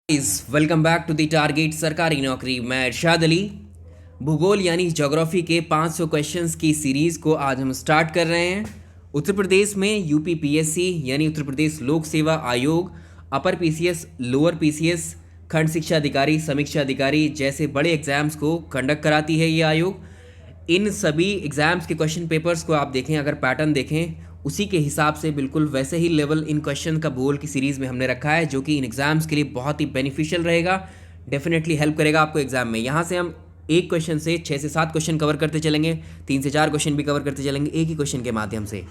Welcome back to the target सरकारी नौकरी। मैं इरशाद अली। भूगोल यानी ज्योग्राफी के 500 क्वेश्चंस की सीरीज़ को आज हम स्टार्ट कर रहे हैं। उत्तर प्रदेश में यूपी पीएससी यानी उत्तर प्रदेश लोक सेवा आयोग, अपर पीसीएस, लोअर पीसीएस, खंड शिक्षा अधिकारी, समीक्षा अधिकारी जैसे बड़े एग्जाम्स को कंडक्ट कराती है ये आयोग। इन सभी एग्ज़ाम्स के क्वेश्चन पेपर्स को आप देखें, अगर पैटर्न देखें उसी के हिसाब से बिल्कुल वैसे ही लेवल इन क्वेश्चन का भूगोल की सीरीज़ में हमने रखा है, जो कि इन एग्ज़ाम्स के लिए बहुत ही बेनिफिशियल रहेगा, डेफिनेटली हेल्प करेगा आपको एग्जाम में। यहाँ से हम एक क्वेश्चन से 6 से 7 क्वेश्चन कवर करते चलेंगे, 3 से 4 क्वेश्चन भी कवर करते चलेंगे एक ही क्वेश्चन के माध्यम से।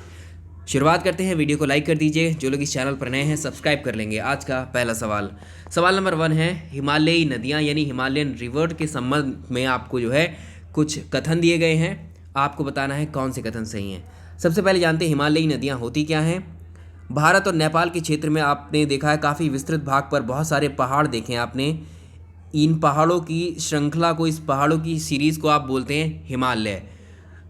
शुरुआत करते हैं। वीडियो को लाइक कर दीजिए, जो लोग इस चैनल पर नए हैं सब्सक्राइब कर लेंगे। आज का पहला सवाल नंबर 1 है, हिमालयी नदियाँ यानी हिमालयन रिवर के संबंध में आपको जो है कुछ कथन दिए गए हैं, आपको बताना है कौन से कथन सही हैं। सबसे पहले जानते हैं हिमालयी नदियाँ होती क्या हैं। भारत और नेपाल के क्षेत्र में आपने देखा है काफ़ी विस्तृत भाग पर बहुत सारे पहाड़ देखे हैं आपने। इन पहाड़ों की श्रृंखला को, इस पहाड़ों की सीरीज़ को आप बोलते हैं हिमालय।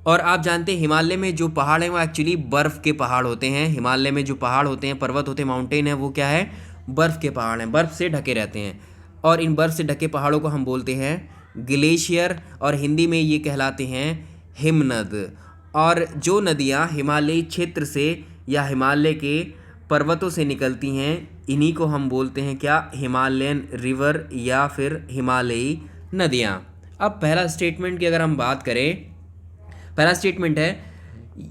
और आप जानते हैं हिमालय में जो पहाड़ हैं वो एक्चुअली बर्फ़ के पहाड़ होते हैं। हिमालय में जो पहाड़ होते हैं, पर्वत होते हैं, माउंटेन है, वो क्या है, बर्फ़ के पहाड़ हैं, बर्फ़ से ढके रहते हैं। और इन बर्फ़ से ढके पहाड़ों को हम बोलते हैं ग्लेशियर, और हिंदी में ये कहलाते हैं हिमनद। और जो नदियाँ हिमालयी क्षेत्र से या हिमालय के पर्वतों से निकलती हैं, इन्हीं को हम बोलते हैं क्या, हिमालयन रिवर या फिर हिमालयी नदियाँ। अब पहला स्टेटमेंट की अगर हम बात करें, पहला स्टेटमेंट है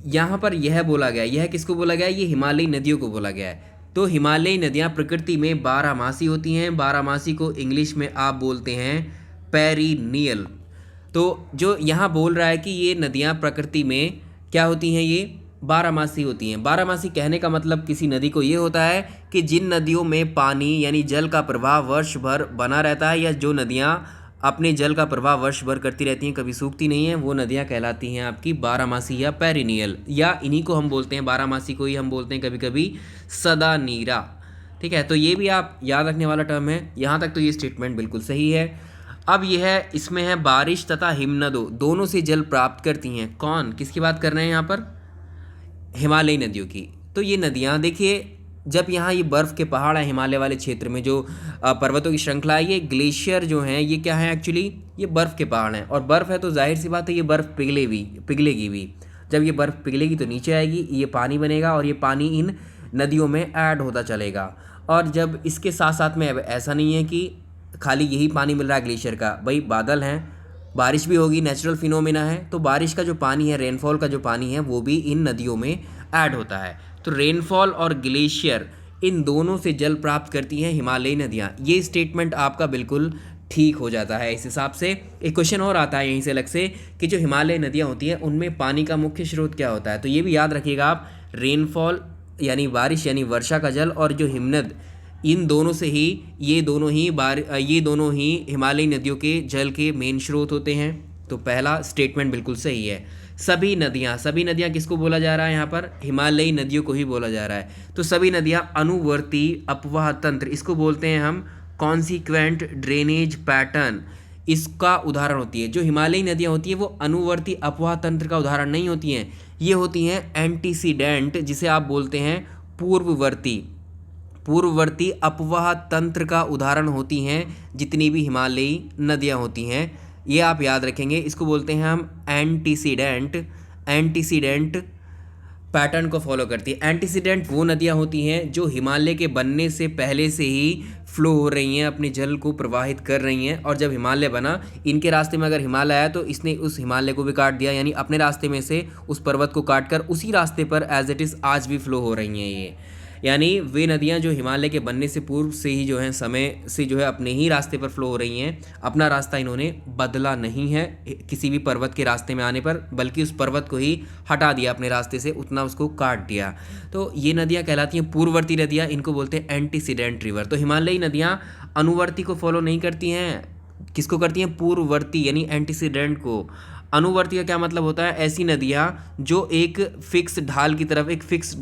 यहाँ पर यह बोला गया, यह किसको बोला गया है, ये हिमालयी नदियों को बोला गया है। तो हिमालयी नदियाँ प्रकृति में बारहमासी होती हैं। बारहमासी को इंग्लिश में आप बोलते हैं पेरिनियल। तो जो यहाँ बोल रहा है कि ये नदियाँ प्रकृति में क्या होती हैं, ये बारहमासी होती हैं। बारहमासी कहने का मतलब किसी नदी को ये होता है कि जिन नदियों में पानी यानी जल का प्रवाह वर्ष भर बना रहता है, या जो नदियाँ अपने जल का प्रवाह वर्ष भर करती रहती हैं, कभी सूखती नहीं हैं, वो नदियाँ कहलाती हैं आपकी बारहमासी या पेरिनियल। या इन्हीं को हम बोलते हैं, बारहमासी को ही हम बोलते हैं कभी कभी सदा नीरा। ठीक है, तो ये भी आप याद रखने वाला टर्म है। यहाँ तक तो ये स्टेटमेंट बिल्कुल सही है। अब यह है, इसमें है बारिश तथा हिमनदों दोनों से जल प्राप्त करती हैं। कौन, किसकी बात कर रहे हैं यहाँ पर, हिमालयी नदियों की। तो ये नदियाँ देखिए, जब यहाँ ये बर्फ़ के पहाड़ हैं हिमालय वाले क्षेत्र में, जो पर्वतों की श्रृंखला है, ये ग्लेशियर जो हैं ये क्या है, एक्चुअली ये बर्फ़ के पहाड़ हैं। और बर्फ़ है तो जाहिर सी बात है ये बर्फ़ पिघलेगी भी। जब ये बर्फ़ पिघलेगी तो नीचे आएगी, ये पानी बनेगा और ये पानी इन नदियों में ऐड होता चलेगा। और जब इसके साथ साथ में, अब ऐसा नहीं है कि खाली यही पानी मिल रहा है ग्लेशियर का, भाई बादल हैं, बारिश भी होगी, नेचुरल फिनोमेना है, तो बारिश का जो पानी है, रेनफॉल का जो पानी है, वो भी इन नदियों में ऐड होता है। तो रेनफॉल और ग्लेशियर इन दोनों से जल प्राप्त करती हैं हिमालयी नदियाँ। ये स्टेटमेंट आपका बिल्कुल ठीक हो जाता है। इस हिसाब से एक क्वेश्चन और आता है यहीं से अलग से कि जो हिमालयी नदियाँ होती हैं उनमें पानी का मुख्य स्रोत क्या होता है। तो ये भी याद रखिएगा आप, रेनफॉल यानी बारिश यानी वर्षा का जल, और जो हिमनद, इन दोनों से ही ये दोनों ही हिमालयी नदियों के जल के मेन स्रोत होते हैं। तो पहला स्टेटमेंट बिल्कुल सही है। सभी नदियाँ किसको बोला जा रहा है यहाँ पर, हिमालयी नदियों को ही बोला जा रहा है। तो सभी नदियाँ अनुवर्ती अपवाह तंत्र, इसको बोलते हैं हम कॉन्सिक्वेंट ड्रेनेज पैटर्न, इसका उदाहरण होती है। जो हिमालयी नदियाँ होती हैं वो अनुवर्ती अपवाह तंत्र का उदाहरण नहीं होती हैं, ये होती हैं एंटीसीडेंट, जिसे आप बोलते हैं पूर्ववर्ती अपवाह तंत्र का उदाहरण होती हैं जितनी भी हिमालयी नदियाँ होती हैं। ये आप याद रखेंगे, इसको बोलते हैं हम एंटीसीडेंट पैटर्न को फॉलो करती है। एंटीसीडेंट वो नदियाँ होती हैं जो हिमालय के बनने से पहले से ही फ्लो हो रही हैं, अपने जल को प्रवाहित कर रही हैं, और जब हिमालय बना, इनके रास्ते में अगर हिमालय आया तो इसने उस हिमालय को भी काट दिया, यानी अपने रास्ते में से उस पर्वत को काट कर उसी रास्ते पर एज इट इज़ आज भी फ्लो हो रही हैं ये। यानी वे नदियाँ जो हिमालय के बनने से पूर्व से ही जो है, समय से जो है अपने ही रास्ते पर फ्लो हो रही हैं, अपना रास्ता इन्होंने बदला नहीं है किसी भी पर्वत के रास्ते में आने पर, बल्कि उस पर्वत को ही हटा दिया अपने रास्ते से, उतना उसको काट दिया। तो ये नदियाँ कहलाती हैं पूर्ववर्ती नदियाँ, इनको बोलते हैं एंटीसीडेंट रिवर। तो हिमालयी नदियाँ अनुवर्ती को फॉलो नहीं करती हैं, किसको करती हैं, पूर्ववर्ती यानी एंटीसीडेंट को। अनुवर्ती का क्या मतलब होता है, ऐसी नदियाँ जो एक फिक्स ढाल की तरफ, एक फिक्स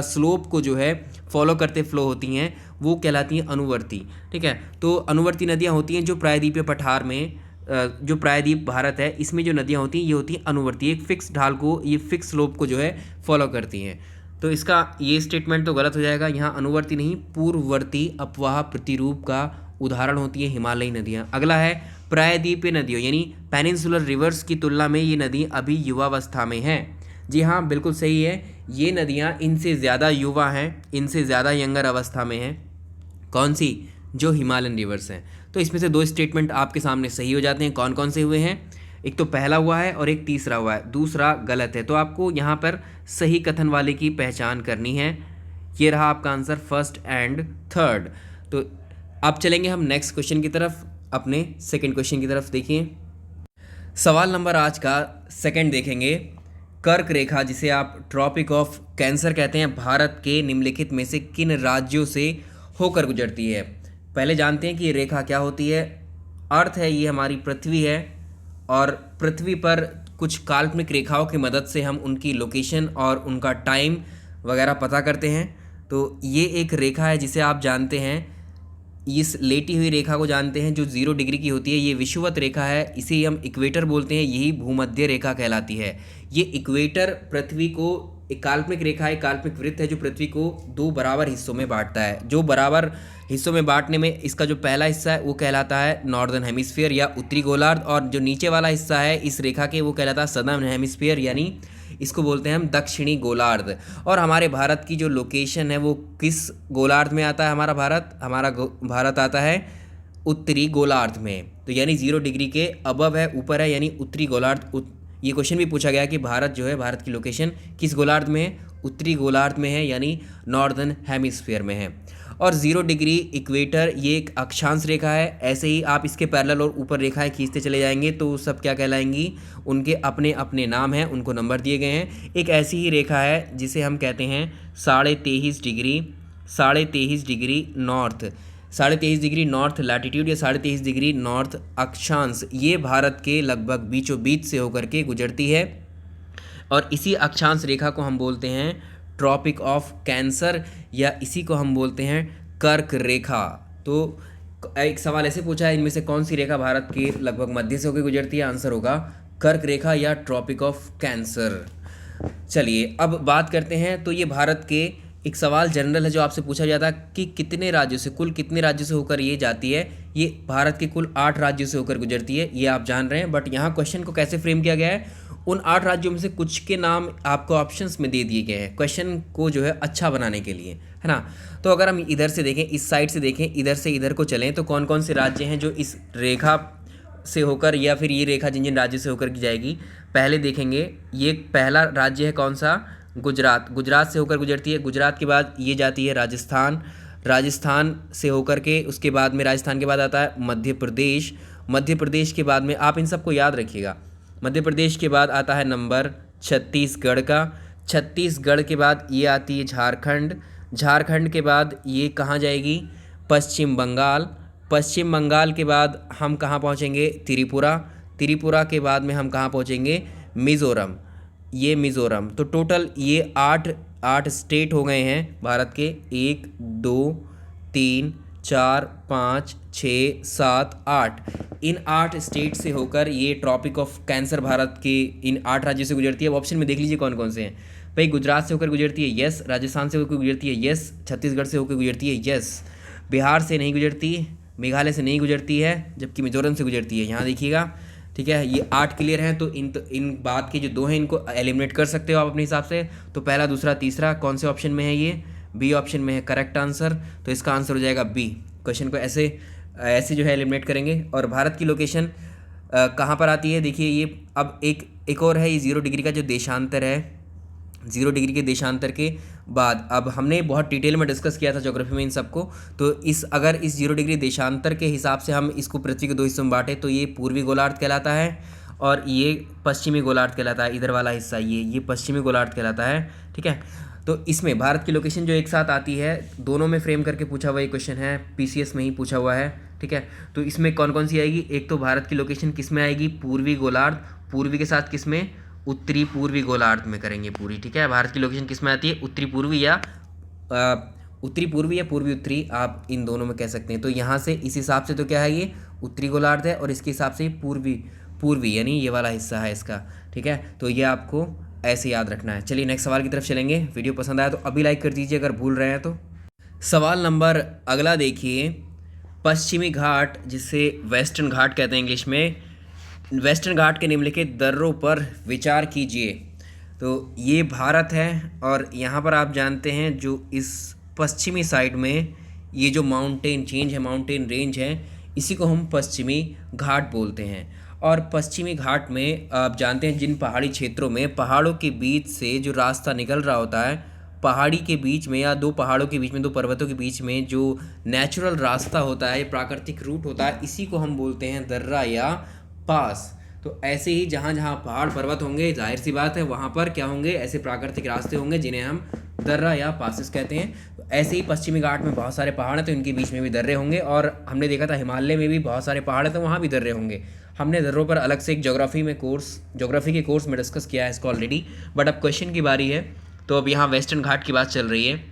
स्लोप को जो है फॉलो करते फ्लो होती हैं, वो कहलाती हैं अनुवर्ती। ठीक है, तो अनुवर्ती नदियाँ होती हैं जो प्रायद्वीपीय पठार में, जो प्रायद्वीप भारत है, इसमें जो नदियाँ होती हैं ये होती हैं अनुवर्ती, एक फिक्स ढाल को, ये फिक्स स्लोप को जो है फॉलो करती हैं। तो इसका ये स्टेटमेंट तो गलत हो जाएगा। यहाँ अनुवर्ती नहीं, पूर्ववर्ती अपवाह प्रतिरूप का उदाहरण होती है हिमालयी नदियाँ। अगला है प्रायद्वीपीय नदियों यानी पेनिनसुलर रिवर्स की तुलना में ये नदी अभी युवावस्था में है। जी हाँ, बिल्कुल सही है, ये नदियाँ इनसे ज़्यादा युवा हैं, इनसे ज़्यादा यंगर अवस्था में हैं। कौन सी? जो हिमालयन रिवर्स हैं। तो इसमें से दो स्टेटमेंट आपके सामने सही हो जाते हैं। कौन कौन से हुए हैं? एक तो पहला हुआ है और एक तीसरा हुआ है, दूसरा गलत है। तो आपको यहाँ पर सही कथन वाले की पहचान करनी है। ये रहा आपका आंसर, फर्स्ट एंड थर्ड। तो अब चलेंगे हम नेक्स्ट क्वेश्चन की तरफ, अपने सेकंड क्वेश्चन की तरफ। देखिए सवाल नंबर आज का सेकंड देखेंगे। कर्क रेखा, जिसे आप ट्रॉपिक ऑफ कैंसर कहते हैं, भारत के निम्नलिखित में से किन राज्यों से होकर गुजरती है? पहले जानते हैं कि ये रेखा क्या होती है। अर्थ है, ये हमारी पृथ्वी है, और पृथ्वी पर कुछ काल्पनिक रेखाओं की मदद से हम उनकी लोकेशन और उनका टाइम वगैरह पता करते हैं। तो ये एक रेखा है जिसे आप जानते हैं, इस लेटी हुई रेखा को जानते हैं जो 0 डिग्री की होती है। ये विषुवत रेखा है, इसे हम इक्वेटर बोलते हैं, यही भूमध्य रेखा कहलाती है। ये इक्वेटर पृथ्वी को, एक काल्पनिक रेखा है, काल्पनिक वृत्त है जो पृथ्वी को 2 बराबर हिस्सों में बांटता है। जो बराबर हिस्सों में बांटने में इसका जो पहला हिस्सा है वो कहलाता है नॉर्दर्न हेमिस्फीयर या उत्तरी गोलार्ध, और जो नीचे वाला हिस्सा है इस रेखा के वो कहलाता है सदर्न हेमिस्फीयर, यानी इसको बोलते हैं हम दक्षिणी गोलार्ध। और हमारे भारत की जो लोकेशन है वो किस गोलार्ध में आता है? हमारा भारत आता है उत्तरी गोलार्ध में। तो यानी 0 डिग्री के अबव है, ऊपर है, यानी उत्तरी गोलार्ध। ये क्वेश्चन भी पूछा गया कि भारत जो है, भारत की लोकेशन किस गोलार्ध में है? उत्तरी गोलार्ध में है, यानी नॉर्दर्न हेमिस्फीयर में है। और 0 डिग्री इक्वेटर ये एक अक्षांश रेखा है। ऐसे ही आप इसके पैरेलल और ऊपर रेखाएं खींचते चले जाएंगे तो सब क्या कहलाएंगी? उनके अपने अपने नाम हैं, उनको नंबर दिए गए हैं। एक ऐसी ही रेखा है जिसे हम कहते हैं 23.5 degree north, 23.5 degree north latitude या 23.5 डिग्री नॉर्थ अक्षांश। ये भारत के लगभग बीचों बीच से होकर के गुजरती है, और इसी अक्षांश रेखा को हम बोलते हैं ट्रॉपिक ऑफ कैंसर, या इसी को हम बोलते हैं कर्क रेखा। तो एक सवाल ऐसे पूछा है, इनमें से कौन सी रेखा भारत के लगभग मध्य से होकर गुजरती है? आंसर होगा कर्क रेखा या ट्रॉपिक ऑफ कैंसर। चलिए अब बात करते हैं। तो ये भारत के, एक सवाल जनरल है जो आपसे पूछा जाता है कि कितने राज्यों से, कुल कितने राज्यों से होकर ये जाती है? ये भारत के कुल 8 राज्यों से होकर गुजरती है, ये आप जान रहे हैं। बट यहाँ क्वेश्चन को कैसे फ्रेम किया गया है, उन 8 राज्यों में से कुछ के नाम आपको ऑप्शंस में दे दिए गए हैं क्वेश्चन को जो है अच्छा बनाने के लिए, है ना। तो अगर हम इधर से देखें, इस साइड से देखें, इधर से इधर को चलें, तो कौन कौन से राज्य हैं जो इस रेखा से होकर, या फिर ये रेखा जिन जिन राज्यों से होकर की जाएगी? पहले देखेंगे, ये पहला राज्य है कौन सा? गुजरात। गुजरात से होकर गुजरती है। गुजरात के बाद ये जाती है राजस्थान, राजस्थान से होकर के उसके बाद में, राजस्थान के बाद आता है मध्य प्रदेश, मध्य प्रदेश के बाद में, आप इन सबको याद रखिएगा, मध्य प्रदेश के बाद आता है नंबर छत्तीसगढ़ का, छत्तीसगढ़ के बाद ये आती है झारखंड, झारखंड के बाद ये कहाँ जाएगी? पश्चिम बंगाल, पश्चिम बंगाल के बाद हम कहाँ पहुँचेंगे? त्रिपुरा, त्रिपुरा के बाद में हम कहाँ पहुँचेंगे? मिज़ोरम, ये मिज़ोरम। तो टोटल ये 8 स्टेट हो गए हैं भारत के। 1 2 3 4 5 6 7 8, इन 8 स्टेट से होकर ये ट्रॉपिक ऑफ कैंसर भारत के इन 8 राज्यों से गुजरती है। अब ऑप्शन में देख लीजिए कौन कौन से हैं। भाई गुजरात से होकर गुजरती है, यस। राजस्थान से होकर गुजरती है, यस। छत्तीसगढ़ से होकर गुजरती है, यस। बिहार से नहीं गुजरती, मेघालय से नहीं गुजरती है, जबकि मिजोरम से गुजरती है। यहाँ देखिएगा, ठीक है। ये 8 क्लियर हैं। तो इन बात के जो 2 हैं इनको एलिमिनेट कर सकते हो आप अपने हिसाब से। तो पहला, दूसरा, तीसरा कौन से ऑप्शन में है? ये बी ऑप्शन में है करेक्ट आंसर। तो इसका आंसर हो जाएगा बी। क्वेश्चन को ऐसे जो है एलिमिनेट करेंगे। और भारत की लोकेशन कहाँ पर आती है? देखिए ये अब एक और है, ये 0 डिग्री का जो देशांतर है, 0 डिग्री के देशांतर के बाद, अब हमने बहुत डिटेल में डिस्कस किया था ज्योग्राफी में इन सबको। तो अगर इस 0 डिग्री देशांतर के हिसाब से हम इसको पृथ्वी के 2 हिस्सों में बांटे तो ये पूर्वी गोलार्ध कहलाता है, और ये पश्चिमी गोलार्ध कहलाता है। इधर वाला हिस्सा ये पश्चिमी गोलार्ध कहलाता है, ठीक है। तो इसमें भारत की लोकेशन जो एक साथ आती है, दोनों में फ्रेम करके पूछा हुआ ये क्वेश्चन है, पीसीएस में ही पूछा हुआ है, ठीक है। तो इसमें कौन कौन सी आएगी? एक तो भारत की लोकेशन किस में आएगी? पूर्वी गोलार्ध, पूर्वी के साथ किस में? उत्तरी पूर्वी गोलार्ध में करेंगे पूरी, ठीक है। भारत की लोकेशन किस में आती है? उत्तरी पूर्वी या पूर्वी उत्तरी, आप इन दोनों में कह सकते हैं। तो यहाँ से इस हिसाब से तो क्या है, ये उत्तरी गोलार्ध है, और इसके हिसाब से पूर्वी यानी ये वाला हिस्सा है इसका, ठीक है। तो ये आपको ऐसे याद रखना है। चलिए नेक्स्ट सवाल की तरफ चलेंगे। वीडियो पसंद आया तो अभी लाइक कर दीजिए अगर भूल रहे हैं तो। सवाल नंबर अगला देखिए, पश्चिमी घाट जिसे वेस्टर्न घाट कहते हैं इंग्लिश में, वेस्टर्न घाट के निम्नलिखित दर्रों पर विचार कीजिए। तो ये भारत है और यहाँ पर आप जानते हैं जो इस पश्चिमी साइड में ये जो माउंटेन चेंज है, माउंटेन रेंज है, इसी को हम पश्चिमी घाट बोलते हैं। और पश्चिमी घाट में आप जानते हैं जिन पहाड़ी क्षेत्रों में पहाड़ों के बीच से जो रास्ता निकल रहा होता है, पहाड़ी के बीच में या दो पहाड़ों के बीच में, दो पर्वतों के बीच में जो नेचुरल रास्ता होता है, प्राकृतिक रूट होता है, इसी को हम बोलते हैं दर्रा या पास। तो ऐसे ही जहाँ जहाँ पहाड़ पर्वत होंगे, जाहिर सी बात है वहाँ पर क्या होंगे, ऐसे प्राकृतिक रास्ते होंगे जिन्हें हम दर्रा या पासेस कहते हैं। तो ऐसे ही पश्चिमी घाट में बहुत सारे पहाड़ हैं तो इनके बीच में भी दर्रे होंगे। और हमने देखा था हिमालय में भी बहुत सारे पहाड़ हैं तो वहाँ भी दर्रे होंगे। हमने दर्रों पर अलग से एक ज्योग्राफी के कोर्स में डिस्कस किया है इसको ऑलरेडी। बट अब क्वेश्चन की बारी है। तो अब यहाँ वेस्टर्न घाट की बात चल रही है।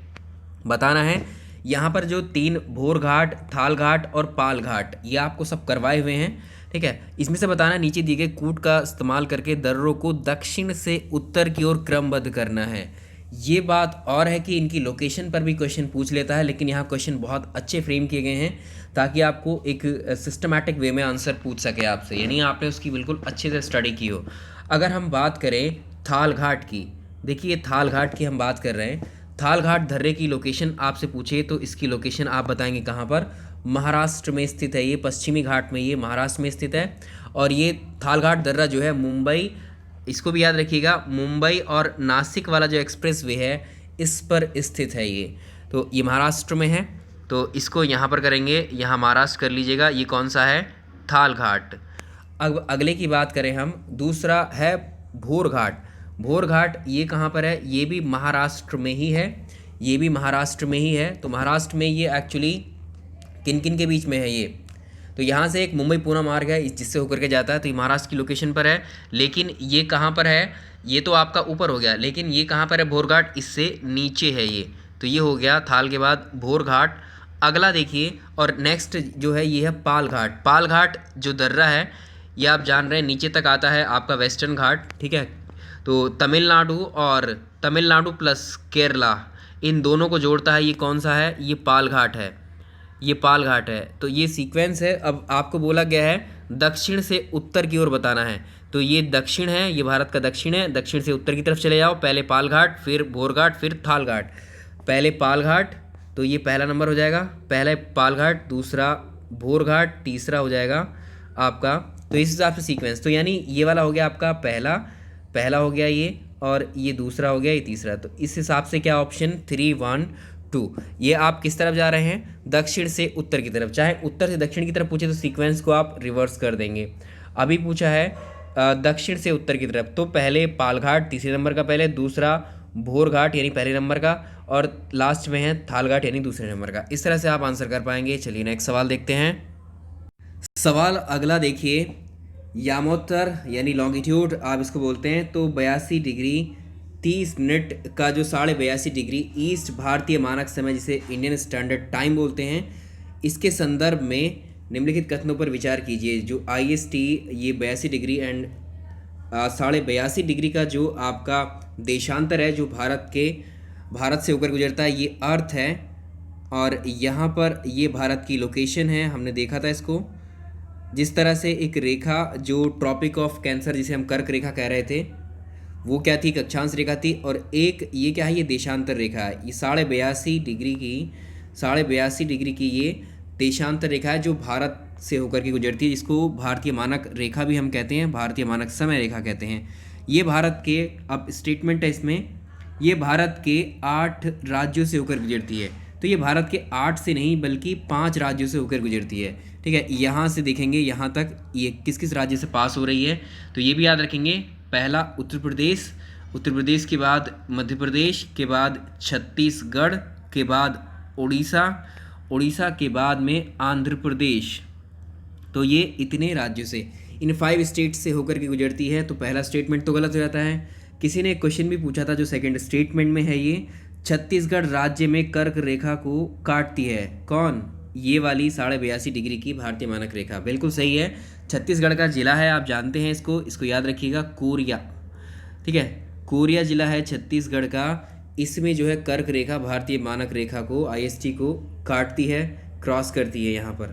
बताना है यहाँ पर जो 3 भोर घाट, थाल घाट और पाल घाट, ये आपको सब करवाए हुए हैं, ठीक है। इसमें से बताना नीचे दिए गए कूट का इस्तेमाल करके दर्रों को दक्षिण से उत्तर की ओर क्रमबद्ध करना है। ये बात और है कि इनकी लोकेशन पर भी क्वेश्चन पूछ लेता है, लेकिन यहाँ क्वेश्चन बहुत अच्छे फ्रेम किए गए हैं ताकि आपको एक सिस्टमैटिक वे में आंसर पूछ सके आपसे, यानी आपने उसकी बिल्कुल अच्छे से स्टडी की हो। अगर हम बात करें थाल घाट की, देखिए थाल घाट की हम बात कर रहे हैं। थाल घाट दर्रे की लोकेशन आपसे पूछे तो इसकी लोकेशन आप बताएंगे कहाँ पर, महाराष्ट्र में स्थित है। ये पश्चिमी घाट में, ये महाराष्ट्र में स्थित है। और ये थाल घाट दर्रा जो है मुंबई, इसको भी याद रखिएगा, मुंबई और नासिक वाला जो एक्सप्रेस वे है इस पर स्थित है ये। तो ये महाराष्ट्र में है तो इसको यहाँ पर करेंगे, यहाँ महाराष्ट्र कर लीजिएगा। ये कौन सा है, थाल घाट। अब अगले की बात करें हम, दूसरा है भोर घाट। भोर घाट ये कहाँ पर है, ये भी महाराष्ट्र में ही है, ये भी महाराष्ट्र में ही है। तो महाराष्ट्र में ये एक्चुअली किन किन के बीच में है ये, तो यहाँ से एक मुंबई पुणे मार्ग है जिससे होकर के जाता है, तो ये महाराष्ट्र की लोकेशन पर है। लेकिन ये कहाँ पर है, ये तो आपका ऊपर हो गया, लेकिन ये कहाँ पर है, भोर घाट इससे नीचे है ये। तो ये हो गया थाल के बाद भोर घाट। अगला देखिए, और नेक्स्ट जो है ये है पाल घाट। पाल घाट जो दर्रा है ये आप जान रहे हैं नीचे तक आता है आपका वेस्टर्न घाट, ठीक है। तो तमिलनाडु प्लस केरला, इन दोनों को जोड़ता है, ये कौन सा है, ये पाल घाट है, ये पाल घाट है। तो ये सीक्वेंस है। अब आपको बोला गया है दक्षिण से उत्तर की ओर बताना है, तो ये दक्षिण है, ये भारत का दक्षिण है, दक्षिण से उत्तर की तरफ चले जाओ। पहले पाल घाट, फिर भोर घाट, फिर थाल घाट। पहले पाल घाट, तो ये पहला नंबर हो जाएगा, पहले पाल घाट, दूसरा भोर घाट, तीसरा हो जाएगा आपका। तो इस हिसाब से सीक्वेंस, तो यानी ये वाला हो गया आपका पहला हो गया ये, और ये दूसरा हो गया, ये तीसरा। तो इस हिसाब से क्या ऑप्शन 3, 1, 2, ये आप किस तरफ जा रहे हैं, दक्षिण से उत्तर की तरफ। चाहे उत्तर से दक्षिण की तरफ पूछे तो सीक्वेंस को आप रिवर्स कर देंगे। अभी पूछा है दक्षिण से उत्तर की तरफ, तो पहले पाल घाट तीसरे नंबर का पहले, दूसरा भोर घाट यानी पहले नंबर का, और लास्ट में है थाल घाट यानी दूसरे नंबर का। इस तरह से आप आंसर कर पाएंगे। चलिए नेक्स्ट सवाल देखते हैं। सवाल अगला देखिए, यामोत्तर यानी लॉन्गिट्यूड आप इसको बोलते हैं, तो 82 डिग्री 30 मिनट का जो 82.5 डिग्री ईस्ट भारतीय मानक समय जिसे इंडियन स्टैंडर्ड टाइम बोलते हैं, इसके संदर्भ में निम्नलिखित कथनों पर विचार कीजिए। जो IST ये 82 डिग्री एंड 82.5 डिग्री का जो आपका देशांतर है जो भारत से होकर गुजरता है, ये अर्थ है। और यहाँ पर ये भारत की लोकेशन है, हमने देखा था इसको। जिस तरह से एक रेखा जो ट्रॉपिक ऑफ कैंसर जिसे हम कर्क रेखा कह रहे थे, वो क्या थी, कक्षांश रेखा थी। और एक ये क्या है, ये देशांतर रेखा है। ये 82.5 डिग्री की ये देशांतर रेखा है जो भारत से होकर के गुजरती है, जिसको भारतीय मानक रेखा भी हम कहते हैं, भारतीय मानक समय रेखा कहते हैं। ये भारत के, अब स्टेटमेंट है इसमें, ये भारत के 8 राज्यों से होकर गुजरती है। तो ये भारत के 8 से नहीं बल्कि 5 राज्यों से होकर गुजरती है, ठीक है। यहाँ से देखेंगे यहाँ तक ये किस किस राज्य से पास हो रही है, तो ये भी याद रखेंगे। पहला उत्तर प्रदेश के बाद मध्य प्रदेश के बाद छत्तीसगढ़ के बाद उड़ीसा के बाद में आंध्र प्रदेश। तो ये इतने राज्यों से, इन 5 स्टेट से होकर के गुजरती है। तो पहला स्टेटमेंट तो गलत हो जाता है। किसी ने क्वेश्चन भी पूछा था जो सेकंड स्टेटमेंट में है, ये छत्तीसगढ़ राज्य में कर्क रेखा को काटती है। कौन, ये वाली 82.5 डिग्री की भारतीय मानक रेखा। बिल्कुल सही है, छत्तीसगढ़ का जिला है, आप जानते हैं इसको याद रखिएगा, कोरिया, ठीक है। कोरिया जिला है छत्तीसगढ़ का, इसमें जो है कर्क रेखा भारतीय मानक रेखा को IST को काटती है, क्रॉस करती है यहाँ पर।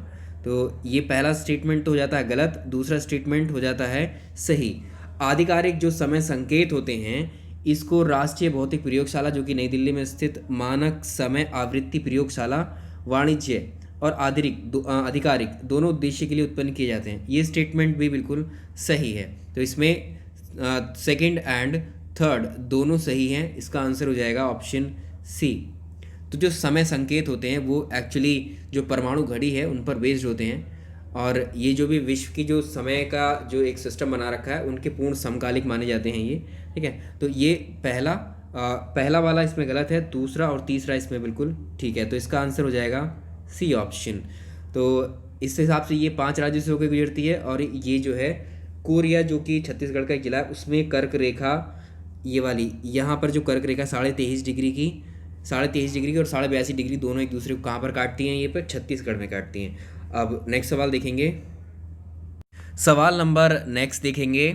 तो ये पहला स्टेटमेंट तो हो जाता है गलत, दूसरा स्टेटमेंट हो जाता है सही। आधिकारिक जो समय संकेत होते हैं इसको राष्ट्रीय भौतिक प्रयोगशाला जो कि नई दिल्ली में स्थित मानक समय आवृत्ति प्रयोगशाला वाणिज्य और आधिकारिक दोनों उद्देश्य के लिए उत्पन्न किए जाते हैं। ये स्टेटमेंट भी बिल्कुल सही है। तो इसमें सेकंड एंड थर्ड दोनों सही हैं। इसका आंसर हो जाएगा ऑप्शन सी। तो जो समय संकेत होते हैं वो एक्चुअली जो परमाणु घड़ी है उन पर बेस्ड होते हैं, और ये जो भी विश्व की जो समय का जो एक सिस्टम बना रखा है उनके पूर्ण समकालिक माने जाते हैं ये, ठीक है। तो ये पहला वाला इसमें गलत है, दूसरा और तीसरा इसमें बिल्कुल ठीक है। तो इसका आंसर हो जाएगा सी ऑप्शन। तो इस हिसाब से ये 5 राज्यों से होकर गुजरती है, और ये जो है कोरिया जो कि छत्तीसगढ़ का एक जिला है उसमें कर्क रेखा ये वाली यहाँ पर जो कर्क रेखा 23.5 डिग्री की और 82.5 डिग्री दोनों एक दूसरे को कहाँ पर काटती हैं, ये पर छत्तीसगढ़ में काटती हैं। अब नेक्स्ट सवाल देखेंगे। सवाल नंबर नेक्स्ट देखेंगे।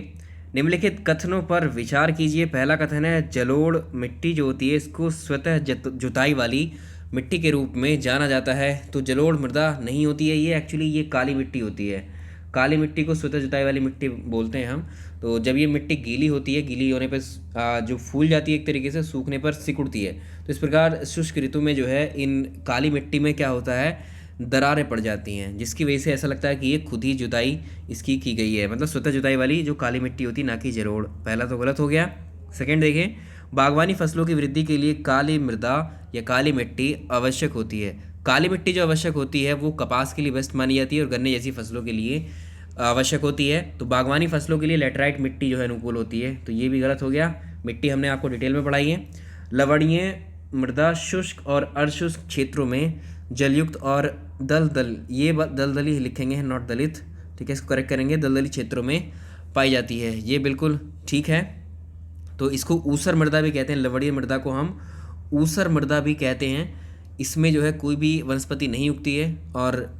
निम्नलिखित कथनों पर विचार कीजिए। पहला कथन है जलोढ़ मिट्टी जो होती है इसको स्वतः जुताई वाली मिट्टी के रूप में जाना जाता है। तो जलोढ़ मृदा नहीं होती है ये, एक्चुअली ये काली मिट्टी होती है। काली मिट्टी को स्वतः जुताई वाली मिट्टी बोलते हैं हम। तो जब ये मिट्टी गीली होती है, गीली होने पर जो फूल जाती है एक तरीके से, सूखने पर सिकुड़ती है। तो इस प्रकार शुष्क ऋतु में जो है इन काली मिट्टी में क्या होता है, दरारें पड़ जाती हैं, जिसकी वजह से ऐसा लगता है कि ये खुद ही जुताई इसकी की गई है, मतलब स्वतः जुताई वाली जो काली मिट्टी होती है, ना कि जलोढ़। पहला तो गलत हो गया। सेकंड देखें, बागवानी फसलों की वृद्धि के लिए काली मृदा या काली मिट्टी आवश्यक होती है। काली मिट्टी जो आवश्यक होती है वो कपास के लिए बेस्ट मानी जाती है और गन्ने जैसी फसलों के लिए आवश्यक होती है। तो बागवानी फसलों के लिए लेटराइट मिट्टी जो है अनुकूल होती है। तो ये भी गलत हो गया। मिट्टी हमने आपको डिटेल में पढ़ाई है। लवणीय मृदा शुष्क और अर्धशुष्क क्षेत्रों में जलयुक्त और दलदल, ये दलदली लिखेंगे, नॉट दलित, ठीक है, इसको करेक्ट करेंगे, दलदली क्षेत्रों में पाई जाती है। ये बिल्कुल ठीक है। तो इसको ऊसर मृदा भी कहते हैं, लवणीय मृदा को हम ऊसर मृदा भी कहते हैं। इसमें जो है कोई भी वनस्पति नहीं उगती है, और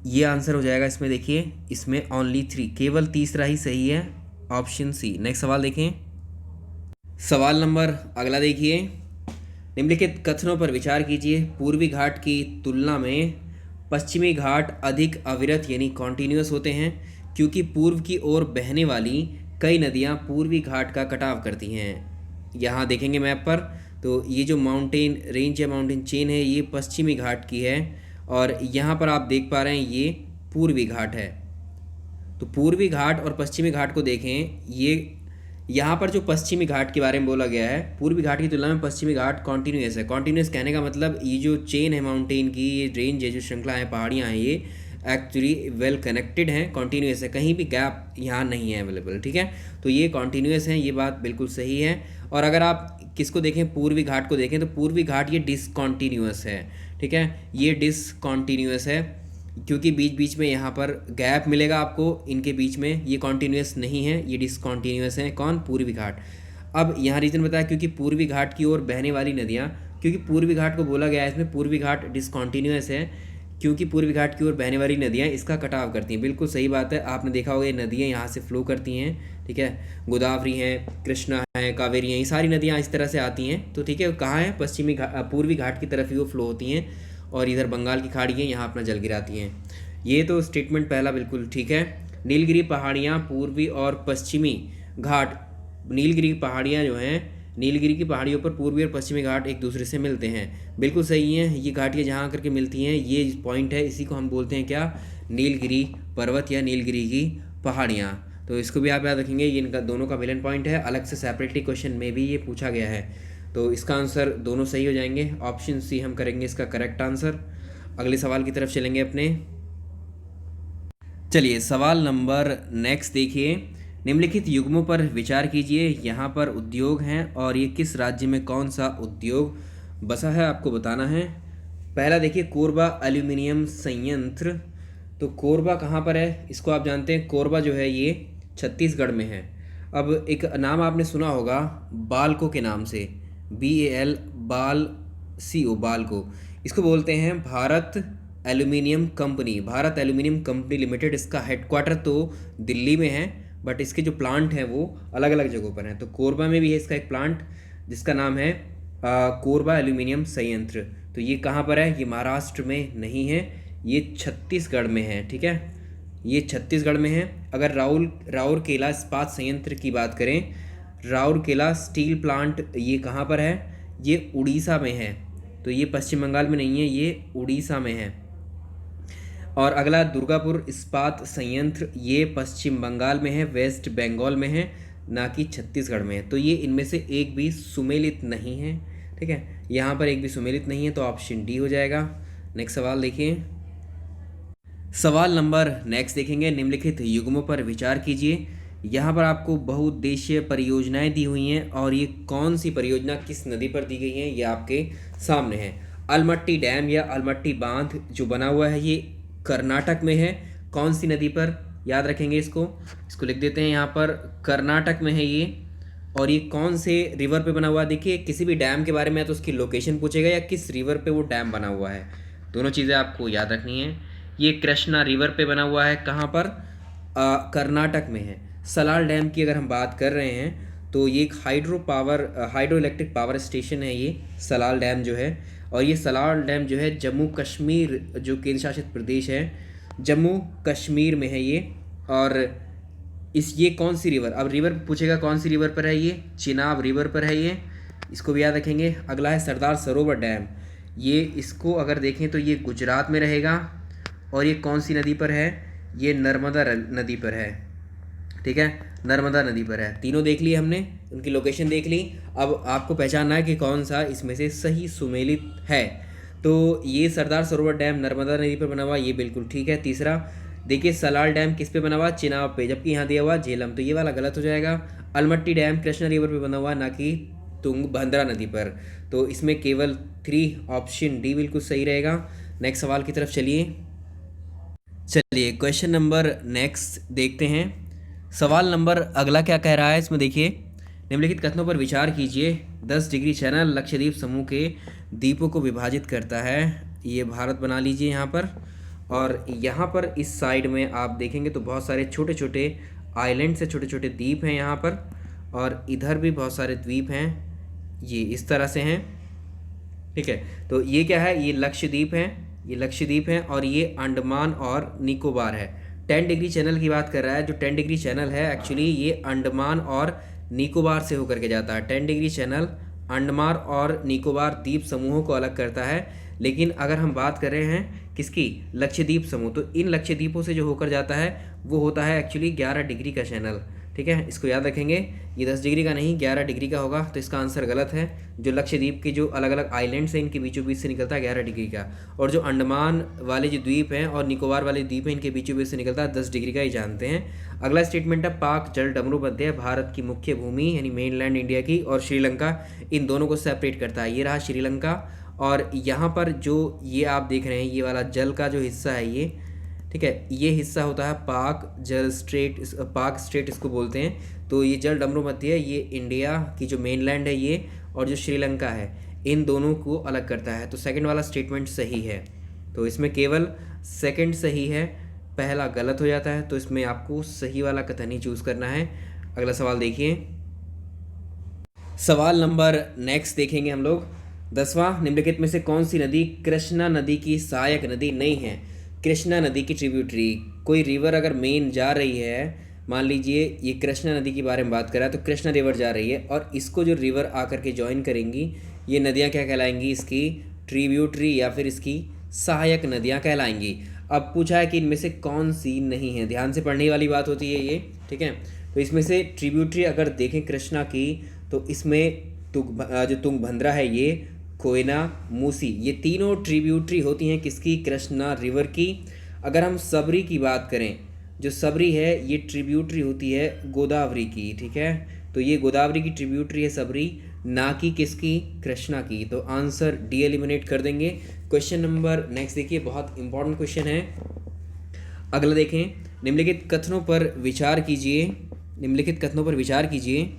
ये आंसर हो जाएगा इसमें। देखिए इसमें ओनली 3, केवल तीसरा ही सही है, ऑप्शन सी। नेक्स्ट सवाल देखें। सवाल नंबर अगला देखिए। निम्नलिखित कथनों पर विचार कीजिए। पूर्वी घाट की तुलना में पश्चिमी घाट अधिक अविरत यानी कॉन्टिन्यूस होते हैं, क्योंकि पूर्व की ओर बहने वाली कई नदियां पूर्वी घाट का कटाव करती हैं। यहाँ देखेंगे मैप पर, तो ये जो माउंटेन रेंज या माउंटेन चेन है ये पश्चिमी घाट की है, और यहाँ पर आप देख पा रहे हैं ये पूर्वी घाट है। तो पूर्वी घाट और पश्चिमी घाट को देखें, ये यहाँ पर जो पश्चिमी घाट के बारे में बोला गया है, पूर्वी घाट की तुलना में पश्चिमी घाट कॉन्टिन्यूस है। कॉन्टिन्यूस कहने का मतलब ये जो चेन है माउंटेन की, ये रेंज है, जो श्रृंखला है, पहाड़ियाँ हैं, ये एक्चुअली वेल कनेक्टेड हैं, कॉन्टिन्यूस है, कहीं भी गैप यहाँ नहीं है अवेलेबल, ठीक है। तो ये कॉन्टिन्यूस हैं, ये बात बिल्कुल सही है। और अगर आप किसको देखें, पूर्वी घाट को देखें, तो पूर्वी घाट ये डिसकॉन्टिन्यूस है, ठीक है, ये डिसकॉन्टिन्यूस है, क्योंकि बीच बीच में यहाँ पर गैप मिलेगा आपको इनके बीच में, ये कॉन्टिन्यूस नहीं है, ये डिसकॉन्टिन्यूस है। कौन? पूर्वी घाट। अब यहाँ रीज़न बताया, क्योंकि पूर्वी घाट की ओर बहने वाली नदियाँ, क्योंकि पूर्वी घाट को बोला गया है इसमें, पूर्वी घाट डिसकॉन्टिन्यूस है क्योंकि पूर्वी घाट की ओर बहने वाली नदियाँ इसका कटाव करती हैं। बिल्कुल सही बात है, आपने देखा होगा ये नदियाँ यहाँ से फ्लो करती हैं, ठीक है, गोदावरी हैं, कृष्णा है, कावेरी हैं, ये सारी नदियाँ इस तरह से आती हैं। तो ठीक है, कहाँ है? पूर्वी घाट की तरफ ही वो फ्लो होती हैं, और इधर बंगाल की खाड़ी है, यहाँ अपना जल गिराती हैं। ये तो स्टेटमेंट पहला बिल्कुल ठीक है। नीलगिरी पहाड़ियाँ पूर्वी और पश्चिमी घाट, नीलगिरी पहाड़ियाँ जो हैं, नीलगिरी की पहाड़ियों पर पूर्वी और पश्चिमी घाट एक दूसरे से मिलते हैं। बिल्कुल सही हैं, ये घाटियाँ जहाँ करके मिलती हैं, ये पॉइंट है, इसी को हम बोलते हैं क्या? नीलगिरी पर्वत या नीलगिरी की पहाड़ियाँ। तो इसको भी आप याद रखेंगे, ये इनका दोनों का मिलन पॉइंट है, अलग से सेपरेटली क्वेश्चन में भी ये पूछा गया है। तो इसका आंसर दोनों सही हो जाएंगे, ऑप्शन सी हम करेंगे इसका करेक्ट आंसर। अगले सवाल की तरफ चलेंगे अपने। चलिए सवाल नंबर नेक्स्ट देखिए। निम्नलिखित युग्मों पर विचार कीजिए। यहाँ पर उद्योग हैं और ये किस राज्य में कौन सा उद्योग बसा है आपको बताना है। पहला देखिए, कोरबा एल्यूमिनियम संयंत्र। तो कोरबा कहाँ पर है इसको आप जानते हैं, कोरबा जो है ये छत्तीसगढ़ में है। अब एक नाम आपने सुना होगा बाल्को के नाम से, BAL CO, बाल्को, इसको बोलते हैं Bharat aluminium company, Bharat aluminium company limited. इसका हेडक्वार्टर तो दिल्ली में है, बट इसके जो प्लांट हैं वो अलग अलग जगहों पर हैं। तो कोरबा में भी है इसका एक प्लांट जिसका नाम है कोरबा एल्यूमिनियम संयंत्र। तो ये कहाँ पर है? ये महाराष्ट्र में नहीं है, ये छत्तीसगढ़ में है। ठीक है, ये छत्तीसगढ़ में है। अगर राउरकेला इस्पात संयंत्र की बात करें, राउरकेला स्टील प्लांट, ये कहाँ पर है? ये उड़ीसा में है। तो ये पश्चिम बंगाल में नहीं है, ये उड़ीसा में है। और अगला दुर्गापुर इस्पात संयंत्र, ये पश्चिम बंगाल में है, वेस्ट बंगाल में है, ना कि छत्तीसगढ़ में है। तो ये इनमें से एक भी सुमेलित नहीं है। ठीक है, यहाँ पर एक भी सुमेलित नहीं है, तो ऑप्शन डी हो जाएगा। नेक्स्ट सवाल देखिए, सवाल नंबर नेक्स्ट देखेंगे, निम्नलिखित युग्मों पर विचार कीजिए। यहाँ पर आपको बहुउद्देशीय परियोजनाएं दी हुई हैं और ये कौन सी परियोजना किस नदी पर दी गई है ये आपके सामने है। अलमट्टी डैम या अलमट्टी बांध जो बना हुआ है ये कर्नाटक में है। कौन सी नदी पर? याद रखेंगे इसको लिख देते हैं यहाँ पर, कर्नाटक में है ये। और ये कौन से रिवर पे बना हुआ है? देखिए, किसी भी डैम के बारे में तो उसकी लोकेशन पूछेगा या किस रिवर पे वो डैम बना हुआ है, दोनों चीज़ें आपको याद रखनी है। ये कृष्णा रिवर पे बना हुआ है, कहाँ पर? कर्नाटक में है। सलाल डैम की अगर हम बात कर रहे हैं तो ये एक हाइड्रो इलेक्ट्रिक पावर स्टेशन है ये सलाल डैम जो है। और ये सलाल डैम जो है जम्मू कश्मीर जो केंद्र शासित प्रदेश है, जम्मू कश्मीर में है ये। और ये कौन सी रिवर, अब रिवर पूछेगा कौन सी रिवर पर है ये? चिनाब रिवर पर है ये, इसको भी याद रखेंगे। अगला है सरदार सरोवर डैम, ये इसको अगर देखें तो ये गुजरात में रहेगा। और ये कौन सी नदी पर है? ये नर्मदा नदी पर है। ठीक है, नर्मदा नदी पर है। तीनों देख लिए हमने, उनकी लोकेशन देख ली। अब आपको पहचानना है कि कौन सा इसमें से सही सुमेलित है। तो ये सरदार सरोवर डैम नर्मदा नदी पर बना हुआ, ये बिल्कुल ठीक है। तीसरा देखिए, सलाल डैम किस पे बना हुआ? चिनाब पे, जबकि यहाँ दिया हुआ झेलम, तो ये वाला गलत हो जाएगा। अलमट्टी डैम कृष्णा रिवर पे बना हुआ, ना कि तुंगभद्रा नदी पर। तो इसमें केवल 3 ऑप्शन डी बिल्कुल सही रहेगा। नेक्स्ट सवाल की तरफ चलिए क्वेश्चन नंबर नेक्स्ट देखते हैं। सवाल नंबर अगला क्या कह रहा है इसमें देखिए, निम्नलिखित कथनों पर विचार कीजिए। 10 डिग्री चैनल लक्षद्वीप समूह के द्वीपों को विभाजित करता है। ये भारत बना लीजिए यहाँ पर। और यहाँ पर इस साइड में आप देखेंगे तो बहुत सारे छोटे छोटे आइलैंड से छोटे छोटे द्वीप हैं यहाँ पर। और इधर भी बहुत सारे द्वीप हैं, ये इस तरह से हैं। ठीक है, तो ये क्या है? ये लक्षद्वीप है, ये लक्षद्वीप है। और ये अंडमान और निकोबार है। 10 डिग्री चैनल की बात कर रहा है। जो 10 डिग्री चैनल है एक्चुअली ये अंडमान और निकोबार से होकर के जाता है। 10 डिग्री चैनल अंडमान और निकोबार द्वीप समूहों को अलग करता है। लेकिन अगर हम बात कर रहे हैं किसकी? लक्षद्वीप समूह, तो इन लक्षद्वीपों से जो होकर जाता है वो होता है एक्चुअली 11 डिग्री का चैनल। ठीक है, इसको याद रखेंगे। ये 10 डिग्री का नहीं 11 डिग्री का होगा, तो इसका आंसर गलत है। जो लक्षद्वीप के जो अलग अलग आइलैंड्स हैं इनके बीचों बीच से निकलता है 11 डिग्री का। और जो अंडमान वाले जो द्वीप हैं और निकोबार वाले द्वीप हैं इनके बीचों बीच से निकलता है 10 डिग्री का, ही जानते हैं। अगला स्टेटमेंट है, पाक जल डमरू मध्य भारत की मुख्य भूमि यानी मेनलैंड इंडिया की और श्रीलंका, इन दोनों को सेपरेट करता है। ये रहा श्रीलंका। और यहाँ पर जो ये आप देख रहे हैं ये वाला जल का जो हिस्सा है ये, ठीक है, ये हिस्सा होता है पाक स्ट्रेट इसको बोलते हैं। तो ये जल डमरू मध्य है, ये इंडिया की जो मेनलैंड है ये, और जो श्रीलंका है, इन दोनों को अलग करता है। तो सेकंड वाला स्टेटमेंट सही है। तो इसमें केवल सेकंड सही है, पहला गलत हो जाता है। तो इसमें आपको सही वाला कथन ही चूज़ करना है। अगला सवाल देखिए, सवाल नंबर नेक्स्ट देखेंगे हम लोग। 10वां, निम्नलिखित में से कौन सी नदी कृष्णा नदी की सहायक नदी नहीं है? कृष्णा नदी की ट्रिब्यूटरी, कोई रिवर अगर मेन जा रही है, मान लीजिए ये कृष्णा नदी के बारे में बात कर रहा है, तो कृष्णा रिवर जा रही है और इसको जो रिवर आकर के ज्वाइन करेंगी, ये नदियाँ क्या कहलाएंगी? इसकी ट्रिब्यूटरी या फिर इसकी सहायक नदियाँ कहलाएंगी। अब पूछा है कि इनमें से कौन सी नहीं है, ध्यान से पढ़ने वाली बात होती है ये। ठीक है, तो इसमें से ट्रिब्यूटरी अगर देखें कृष्णा की, तो इसमें जो तुंगभद्रा है ये, कोयना, मूसी, ये तीनों ट्रिब्यूटरी होती हैं किसकी? कृष्णा रिवर की। अगर हम सबरी की बात करें, जो सबरी है ये ट्रिब्यूटरी होती है गोदावरी की। ठीक है, तो ये गोदावरी की ट्रिब्यूटरी है सबरी, ना कि किसकी? कृष्णा की। तो आंसर डी एलिमिनेट कर देंगे। क्वेश्चन नंबर नेक्स्ट देखिए, बहुत इंपॉर्टेंट क्वेश्चन है। अगला देखें, निम्नलिखित कथनों पर विचार कीजिए। निम्नलिखित कथनों पर विचार कीजिए।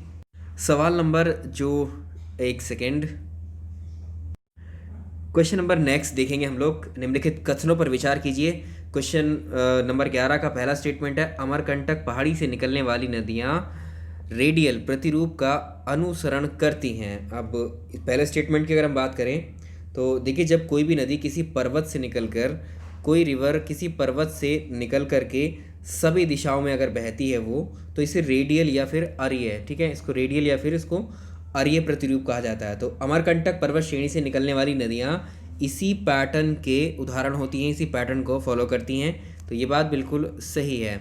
सवाल नंबर जो, एक सेकेंड, क्वेश्चन नंबर नेक्स्ट देखेंगे हम लोग। निम्नलिखित कथनों पर विचार कीजिए। क्वेश्चन नंबर 11 का पहला स्टेटमेंट है, अमरकंटक पहाड़ी से निकलने वाली नदियाँ रेडियल प्रतिरूप का अनुसरण करती हैं। अब पहले स्टेटमेंट की अगर हम बात करें तो देखिए, जब कोई भी नदी किसी पर्वत से निकलकर, कोई रिवर किसी पर्वत से निकल करके सभी दिशाओं में अगर बहती है वो, तो इसे रेडियल या फिर अरीय है, ठीक है, इसको रेडियल या फिर इसको अरीय प्रतिरूप कहा जाता है। तो अमरकंटक पर्वत श्रेणी से निकलने वाली नदियाँ इसी पैटर्न के उदाहरण होती हैं, इसी पैटर्न को फॉलो करती हैं। तो ये बात बिल्कुल सही है।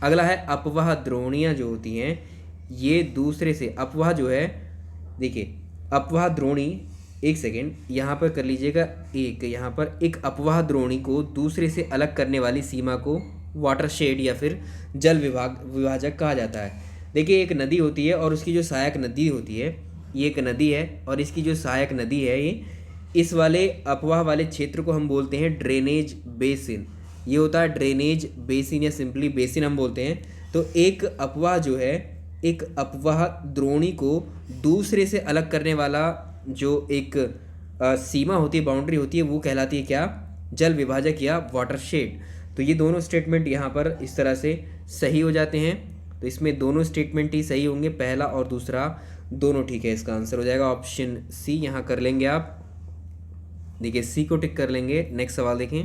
अगला है, अपवाह द्रोणियाँ जो होती हैं ये दूसरे से, अपवाह जो है, देखिए अपवाह द्रोणी, एक सेकेंड यहाँ पर कर लीजिएगा, यहाँ पर एक अपवाह द्रोणी को दूसरे से अलग करने वाली सीमा को वाटरशेड या फिर जल विभाजक कहा जाता है। देखिए, एक नदी होती है और उसकी जो सहायक नदी होती है, ये एक नदी है और इसकी जो सहायक नदी है, ये इस वाले अपवाह वाले क्षेत्र को हम बोलते हैं ड्रेनेज बेसिन। ये होता है ड्रेनेज बेसिन या सिंपली बेसिन हम बोलते हैं। तो एक अपवाह जो है, एक अपवाह द्रोणी को दूसरे से अलग करने वाला जो एक सीमा होती है, बाउंड्री होती है, वो कहलाती है क्या? जल विभाजक या वाटरशेड। तो ये दोनों स्टेटमेंट यहाँ पर इस तरह से सही हो जाते हैं। तो इसमें दोनों स्टेटमेंट ही सही होंगे, पहला और दूसरा दोनों ठीक है। इसका आंसर हो जाएगा ऑप्शन सी, यहाँ कर लेंगे आप, देखिए सी को टिक कर लेंगे। नेक्स्ट सवाल देखें।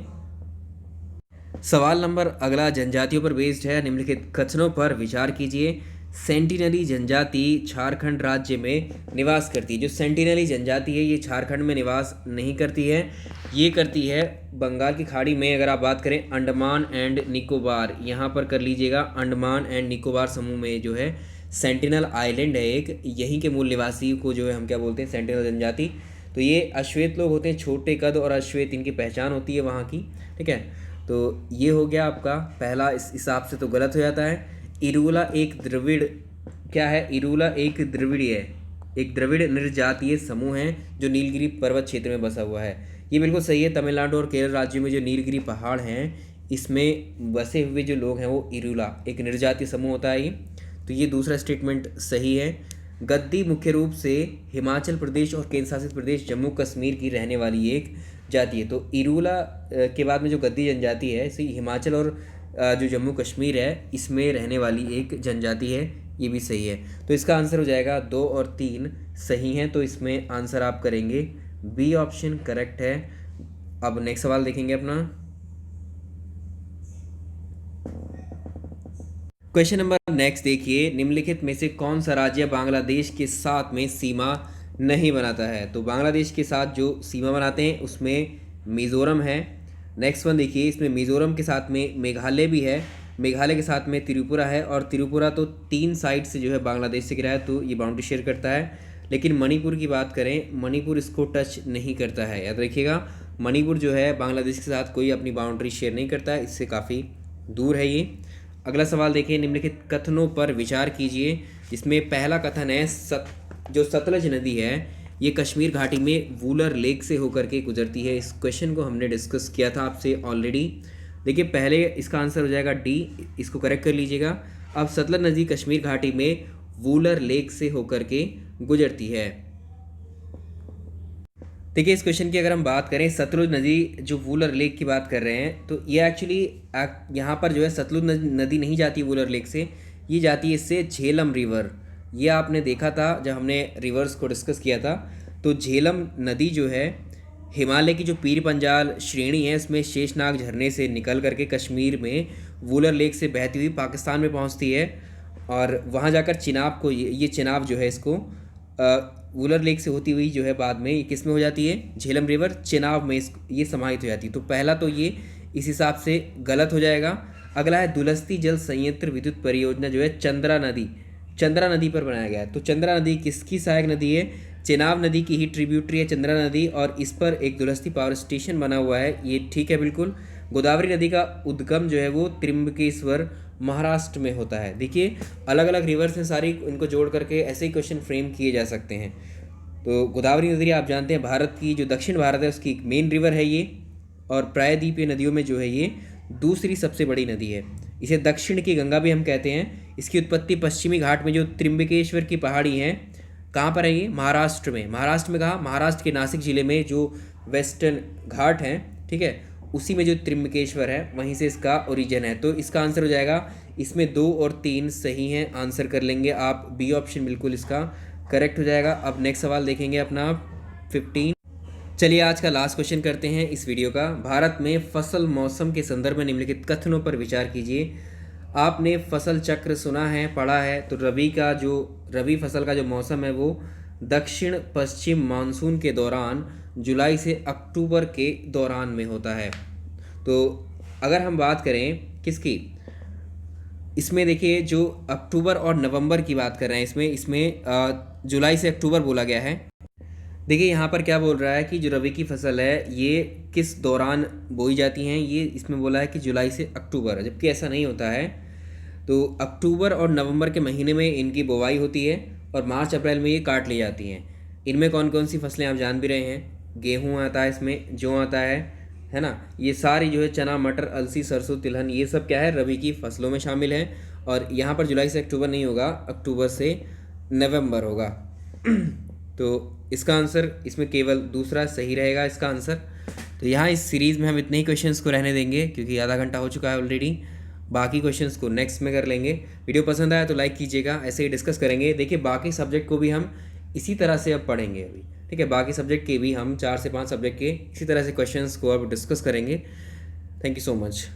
सवाल नंबर अगला जनजातियों पर बेस्ड है। निम्नलिखित कथनों पर विचार कीजिए। सेंटिनली जनजाति झारखंड राज्य में निवास करती है। जो सेंटिनली जनजाति है ये झारखंड में निवास नहीं करती है, ये करती है बंगाल की खाड़ी में। अगर आप बात करें अंडमान एंड निकोबार, यहाँ पर कर लीजिएगा, अंडमान एंड निकोबार समूह में जो है सेंटिनल आइलैंड है एक, यहीं के मूल निवासी को जो है हम क्या बोलते हैं? सेंटिनल जनजाति। तो ये अश्वेत लोग होते हैं, छोटे कद और अश्वेत इनकी पहचान होती है वहाँ की, ठीक है। तो ये हो गया आपका पहला, इस हिसाब से तो गलत हो जाता है। इरूला एक द्रविड़, क्या है? इरूला एक द्रविड़ीय है, एक द्रविड़ निर्जातीय समूह है जो नीलगिरी पर्वत क्षेत्र में बसा हुआ है। ये बिल्कुल सही है। तमिलनाडु और केरल राज्यों में जो नीलगिरी पहाड़ हैं इसमें बसे हुए जो लोग हैं वो इरूला एक निर्जातीय समूह होता है ये। तो ये दूसरा स्टेटमेंट सही है। गद्दी मुख्य रूप से हिमाचल प्रदेश और केंद्र शासित प्रदेश जम्मू कश्मीर की रहने वाली एक जाति है। तो इरूला के बाद में जो गद्दी जनजाति है इसे हिमाचल और जो जम्मू कश्मीर है इसमें रहने वाली एक जनजाति है, ये भी सही है। तो इसका आंसर हो जाएगा 2 और 3 सही हैं। तो इसमें आंसर आप करेंगे बी ऑप्शन करेक्ट है। अब नेक्स्ट सवाल देखेंगे अपना। क्वेश्चन नंबर नेक्स्ट देखिए, निम्नलिखित में से कौन सा राज्य बांग्लादेश के साथ में सीमा नहीं बनाता है? तो बांग्लादेश के साथ जो सीमा बनाते हैं उसमें मिज़ोरम है। नेक्स्ट वन देखिए, इसमें मिज़ोरम के साथ में मेघालय भी है, मेघालय के साथ में त्रिपुरा है, और त्रिपुरा तो 3 साइड से जो है बांग्लादेश से घिरा है, तो ये बाउंड्री शेयर करता है। लेकिन मणिपुर की बात करें, मणिपुर इसको टच नहीं करता है, याद रखिएगा। मणिपुर जो है बांग्लादेश के साथ कोई अपनी बाउंड्री शेयर नहीं करता है, इससे काफ़ी दूर है ये। अगला सवाल देखिए, निम्नलिखित कथनों पर विचार कीजिए। जिसमें पहला कथन है, जो सतलज नदी है ये कश्मीर घाटी में वूलर लेक से होकर के गुजरती है। इस क्वेश्चन को हमने डिस्कस किया था आपसे ऑलरेडी। देखिए पहले इसका आंसर हो जाएगा डी, इसको करेक्ट कर लीजिएगा। अब सतलज नदी कश्मीर घाटी में वूलर लेक से होकर के गुजरती है। देखिए इस क्वेश्चन की अगर हम बात करें, सतलुज नदी जो वूलर लेक की बात कर रहे हैं, तो ये एक्चुअली यहाँ पर जो है सतलुज नदी नहीं जाती वूलर लेक से, ये जाती है इससे झेलम रिवर। ये आपने देखा था जब हमने रिवर्स को डिस्कस किया था। तो झेलम नदी जो है हिमालय की जो पीर पंजाल श्रेणी है इसमें शेषनाग झरने से निकल करके कश्मीर में वूलर लेक से बहती हुई पाकिस्तान में पहुंचती है, और वहां जाकर चिनाब को, ये चिनाब जो है इसको वूलर लेक से होती हुई जो है बाद में ये किस में हो जाती है? झेलम रिवर चिनाब में ये समाहित हो जाती है। तो पहला तो ये इस हिसाब से गलत हो जाएगा। अगला है, दुलस्ती जल संयंत्र विद्युत परियोजना जो है चंद्रा नदी पर बनाया गया है। तो चंद्रा नदी किसकी सहायक नदी है? चेनाब नदी की ही ट्रिब्यूटरी है चंद्रा नदी, और इस पर एक दुलस्ती पावर स्टेशन बना हुआ है, ये ठीक है बिल्कुल। गोदावरी नदी का उद्गम जो है वो त्रिम्बकेश्वर महाराष्ट्र में होता है। देखिए अलग अलग रिवर्स हैं सारी, इनको जोड़ करके ऐसे ही क्वेश्चन फ्रेम किए जा सकते हैं। तो गोदावरी नदी आप जानते हैं भारत की जो दक्षिण भारत है उसकी एक मेन रिवर है ये, और प्रायद्वीपीय नदियों में जो है ये दूसरी सबसे बड़ी नदी है। इसे दक्षिण की गंगा भी हम कहते हैं। इसकी उत्पत्ति पश्चिमी घाट में जो त्रिम्बकेश्वर की पहाड़ी हैं, कहाँ पर है ये? महाराष्ट्र में। महाराष्ट्र में कहाँ? महाराष्ट्र के नासिक जिले में जो वेस्टर्न घाट हैं, ठीक है, उसी में जो त्र्यंबकेश्वर है वहीं से इसका ओरिजिन है। तो इसका आंसर हो जाएगा, इसमें 2 और 3 सही हैं, आंसर कर लेंगे आप। बी ऑप्शन बिल्कुल इसका करेक्ट हो जाएगा। अब नेक्स्ट सवाल देखेंगे अपना 15। चलिए आज का लास्ट क्वेश्चन करते हैं इस वीडियो का। भारत में फसल मौसम के संदर्भ में निम्नलिखित कथनों पर विचार कीजिए। आपने फसल चक्र सुना है, पढ़ा है। तो रबी फसल का जो मौसम है वो दक्षिण पश्चिम मानसून के दौरान जुलाई से अक्टूबर के दौरान में होता है। तो अगर हम बात करें किसकी, इसमें देखिए जो अक्टूबर और नवंबर की बात कर रहे हैं, इसमें जुलाई से अक्टूबर बोला गया है। देखिए यहाँ पर क्या बोल रहा है कि जो रबी की फसल है ये किस दौरान बोई जाती हैं, ये इसमें बोला है कि जुलाई से अक्टूबर, जबकि ऐसा नहीं होता है। तो अक्टूबर और नवंबर के महीने में इनकी बुवाई होती है और मार्च अप्रैल में ये काट ली जाती हैं। इनमें कौन कौन सी फसलें आप जान भी रहे हैं, गेहूँ आता है, इसमें जौ आता है ना। ये सारी जो है चना, मटर, अलसी, सरसों, तिलहन, ये सब क्या है, रबी की फसलों में शामिल है। और यहाँ पर जुलाई से अक्टूबर नहीं होगा, अक्टूबर से नवंबर होगा। तो इसका आंसर इसमें केवल दूसरा सही रहेगा इसका आंसर। तो यहाँ इस सीरीज़ में हम इतने ही क्वेश्चंस को रहने देंगे क्योंकि आधा घंटा हो चुका है ऑलरेडी। बाकी क्वेश्चंस को नेक्स्ट में कर लेंगे। वीडियो पसंद आया तो लाइक कीजिएगा, ऐसे ही डिस्कस करेंगे। देखिए बाकी सब्जेक्ट को भी हम इसी तरह से अब पढ़ेंगे अभी, ठीक है। बाकी सब्जेक्ट के भी हम 4 से 5 सब्जेक्ट के इसी तरह से क्वेश्चंस को अब डिस्कस करेंगे। Thank you so much.